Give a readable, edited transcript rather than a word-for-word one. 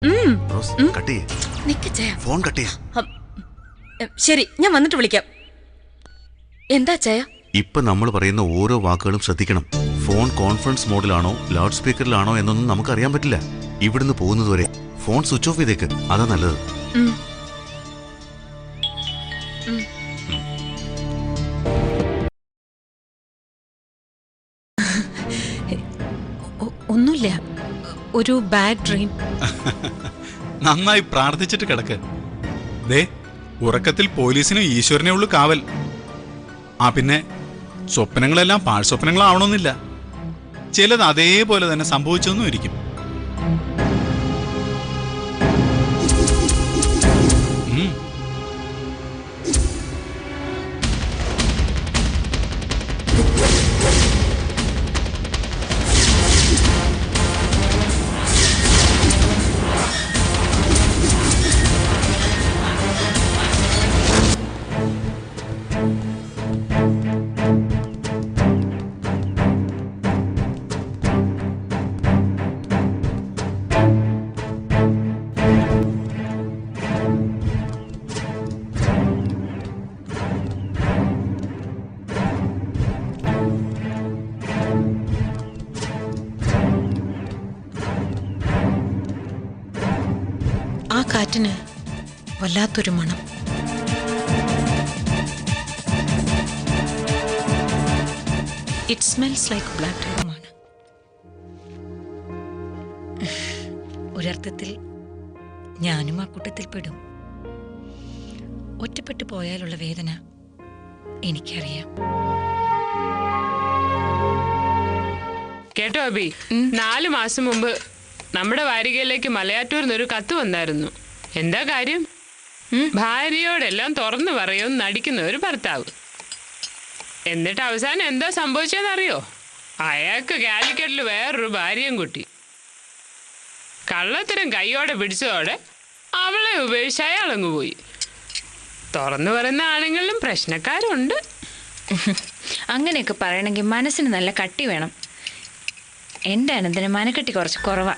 Phone cut ചെയ്യ്. ശരി, ഞാൻ വന്നിട്ട് വിളിക്കാം. എന്താ ചായ? ഇപ്പൊ നമ്മൾ പറയുന്ന ഓരോ വാക്കുകളും ശ്രദ്ധിക്കണം. ഫോൺ കോൺഫറൻസ് മോഡിലാണോ ലൗഡ് സ്പീക്കറിലാണോ എന്നൊന്നും നമുക്കറിയാൻ പറ്റില്ല. ഇവിടുന്ന് പോകുന്നതുവരെ ഫോൺ സ്വിച്ച് ഓഫ് ചെയ്തേക്ക്. അതാ നല്ലത്. ഒന്നുമില്ല, ഒരു ബാഡ് ഡ്രീം. നന്നായി പ്രാർത്ഥിച്ചിട്ട് കിടക്ക്. ദേ, ഉറക്കത്തിൽ പോലീസിനും ഈശ്വരനെ ഉള്ളു കാവൽ. പിന്നെ സ്വപ്നങ്ങളെല്ലാം പാഴ്സ്വപ്നങ്ങളാവണമെന്നില്ല. ചിലത് അതേപോലെ തന്നെ സംഭവിച്ചൊന്നും ഇരിക്കും. ആ കാറ്റിന് വല്ലാത്തൊരു മണം. It smells like blood. ഒരർത്ഥത്തിൽ ഞാനും ആ കൂട്ടത്തിൽ പെടും. ഒറ്റപ്പെട്ടു പോയാലുള്ള വേദന എനിക്കറിയാം. കേട്ടോ അബി, 4 മാസം മുമ്പ് നമ്മുടെ വാരികയിലേക്ക് മലയാറ്റൂരിന്നൊരു കത്ത് വന്നായിരുന്നു. എന്താ കാര്യം? ഭാര്യയോടെല്ലാം തുറന്നു പറയുമെന്ന് നടിക്കുന്ന ഒരു ഭർത്താവ്. എന്നിട്ട് അവസാനം എന്താ സംഭവിച്ചതെന്നറിയോ? അയാൾക്ക് കാലിക്കറ്റിൽ വേറൊരു ഭാര്യയും കുട്ടി. കള്ളത്തരം കൈയോടെ പിടിച്ചതോടെ അവളെ ഉപേക്ഷിച്ച് അയാളങ്ങ് പോയി. തുറന്നു പറയുന്ന ആണെങ്കിലും പ്രശ്നക്കാരുണ്ട്. അങ്ങനെയൊക്കെ പറയണമെങ്കിൽ മനസ്സിന് നല്ല കട്ടി വേണം. എൻ്റെ അനന്തന് മനക്കെട്ടി കുറച്ച് കുറവാ.